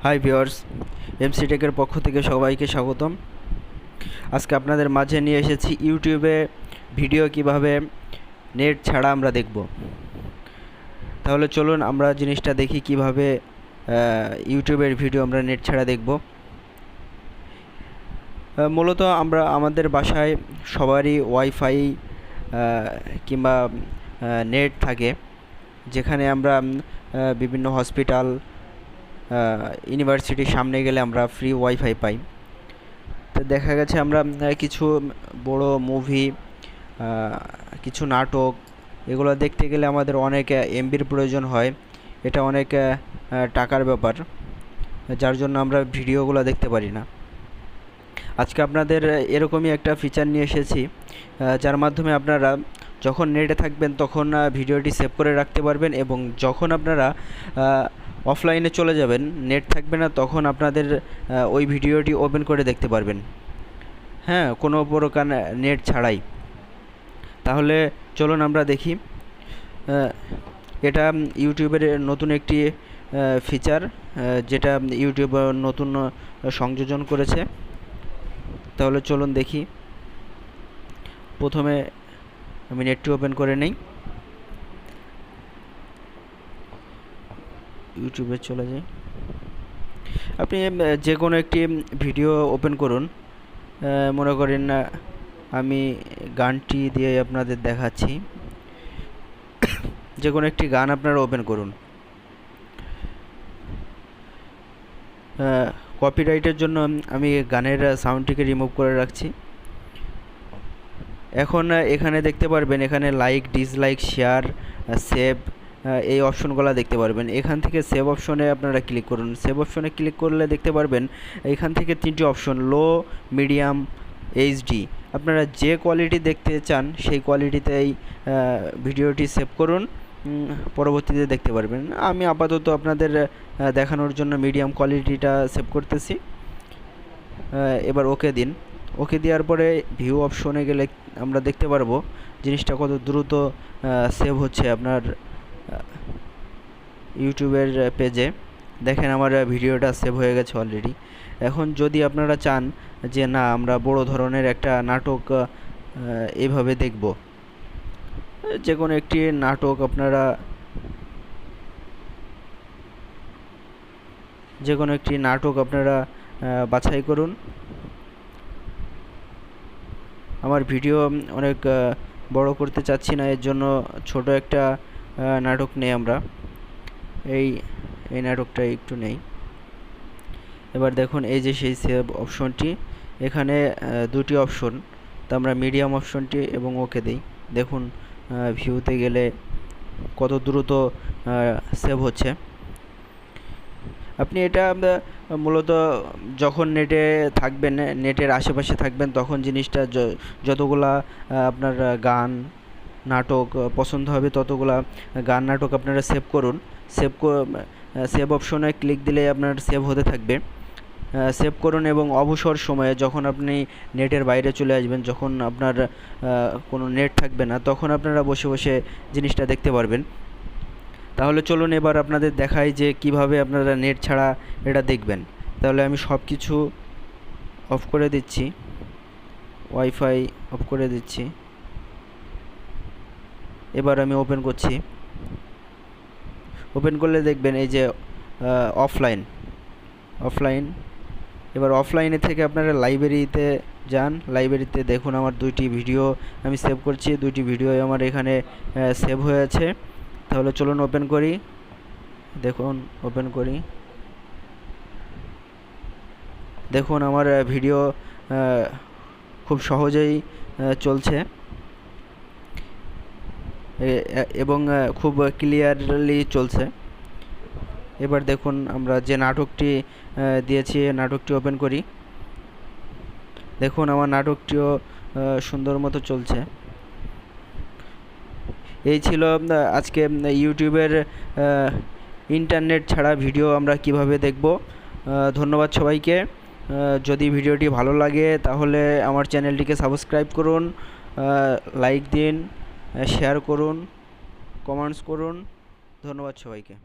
Hi viewers, MC টেকের পক্ষ থেকে সবাইকে স্বাগতম। আজকে আপনাদের মাঝে নিয়ে এসেছি ইউটিউবে ভিডিও কিভাবে নেট ছাড়া আমরা দেখব। তাহলে চলুন আমরা জিনিসটা দেখি কিভাবে ইউটিউবের ভিডিও আমরা নেট ছাড়া দেখব। মূলত আমরা আমাদের বাসায় সবারই ওয়াইফাই কিংবা নেট থাকে, যেখানে আমরা বিভিন্ন হসপিটাল, ইউনিভার্সিটির সামনে গেলে আমরা ফ্রি ওয়াইফাই পাই। তো দেখা গেছে আমরা কিছু বড় মুভি, কিছু নাটক, এগুলো দেখতে গেলে আমাদের অনেক এমবির প্রয়োজন হয়। এটা অনেক টাকার ব্যাপার, যার জন্য আমরা ভিডিওগুলো দেখতে পারি না। আজকে আপনাদের এরকমই একটা ফিচার নিয়ে এসেছি, যার মাধ্যমে আপনারা যখন নেটে থাকবেন তখন ভিডিওটি সেভ করে রাখতে পারবেন, এবং যখন আপনারা অফলাইনে চলে যাবেন, নেট থাকবে না, তখন আপনাদের ওই ভিডিওটি ওপেন করে দেখতে পারবেন, হ্যাঁ, কোনো প্রকার নেট ছাড়াই। তাহলে চলুন আমরা দেখি। এটা ইউটিউবের নতুন একটি ফিচার, যেটা ইউটিউব নতুন সংযোজন করেছে। তাহলে চলুন দেখি। প্রথমে আমি নেটটি ওপেন করে নেই, ইউটিউবে চলে যাই। আপনি যে কোনো একটি ভিডিও ওপেন করুন। মনে করেন আমি গানটি দিয়ে আপনাদের দেখাচ্ছি। যে কোনো একটি গান আপনারা ওপেন করুন। কপিরাইটের জন্য আমি গানের সাউন্ডটিকে রিমুভ করে রাখছি। এখন এখানে দেখতে পারবেন, এখানে লাইক, ডিসলাইক, শেয়ার, সেভ, এই অপশনগুলো দেখতে পারবেন। এখান থেকে সেভ অপশনে আপনারা ক্লিক করুন। সেভ অপশনে ক্লিক করলে দেখতে পারবেন এখান থেকে তিনটি অপশন, লো, মিডিয়াম, এইচডি। আপনারা যে কোয়ালিটি দেখতে চান সেই কোয়ালিটিতেই ভিডিওটি সেভ করুন, পরবর্তীতে দেখতে পারবেন। আমি আপাতত আপনাদের দেখানোর জন্য মিডিয়াম কোয়ালিটিটা সেভ করতেছি। এবার ওকে দিন। ওকে দেওয়ার পরে ভিউ অপশনে গেলে আমরা দেখতে পারবো জিনিসটা কত দ্রুত সেভ হচ্ছে আপনার ইউটিউবের পেজে। দেখেন আমার ভিডিওটা সেভ হয়ে গেছে অলরেডি। এখন যদি আপনারা চান যে না, আমরা বড় ধরনের একটা নাটক এইভাবে দেখব, যে কোনো একটি নাটক আপনারা বাছাই করুন। আমার ভিডিও অনেক বড় করতে চাচ্ছি না, এর জন্য ছোট একটা নাটক নেই আমরা। এই নাটকটা একটু নেই। এবার দেখুন এই যে সেই সেভ অপশনটি, এখানে দুটি অপশন, তো আমরা মিডিয়াম অপশনটি এবং ওকে দিই। দেখুন ভিউতে গেলে কত দ্রুত সেভ হচ্ছে। আপনি এটা মূলত যখন নেটে থাকবেন, নেটের আশেপাশে থাকবেন, তখন জিনিসটা যতগুলা আপনার গান, নাটক পছন্দ হবে ততগুলা গান, নাটক আপনারা সেভ করুন। সেভ অপশনে ক্লিক দিলে আপনার সেভ হতে থাকবে। সেভ করুন এবং অবসর সময়ে যখন আপনি নেটের বাইরে চলে আসবেন, যখন আপনার কোনো নেট থাকবে না, তখন আপনারা বসে বসে জিনিসটা দেখতে পারবেন। তাহলে চলুন এবার আপনাদের দেখাই যে কিভাবে আপনারা নেট ছাড়া এটা দেখবেন। তাহলে আমি সব কিছু অফ করে দিচ্ছি, ওয়াইফাই অফ করে দিচ্ছি। এবার আমি ওপেন করছি। ওপেন করলে দেখবেন এই যে অফলাইন। এবার অফলাইনে থেকে আপনারা লাইব্রেরিতে যান। লাইব্রেরিতে দেখুন আমার দুইটি ভিডিও আমি সেভ করছি, দুইটি ভিডিও আমার এখানে সেভ হয়ে আছে। তাহলে চলুন ওপেন করি। দেখুন ওপেন করি, দেখুন আমার ভিডিও খুব সহজেই চলছে এবং খুব ক্লিয়ারলি চলছে। এবার দেখুন আমরা যে নাটকটি দিয়েছি, নাটকটি ওপেন করি। দেখুন আমার নাটকটিও সুন্দর মতো চলছে। এই ছিল আজকে ইউটিউবের ইন্টারনেট ছাড়া ভিডিও আমরা কিভাবে দেখব। ধন্যবাদ সবাইকে। যদি ভিডিওটি ভালো লাগে তাহলে আমার চ্যানেলটিকে সাবস্ক্রাইব করুন, লাইক দিন, শেয়ার করুন, কমেন্টস করুন। ধন্যবাদ সবাইকে।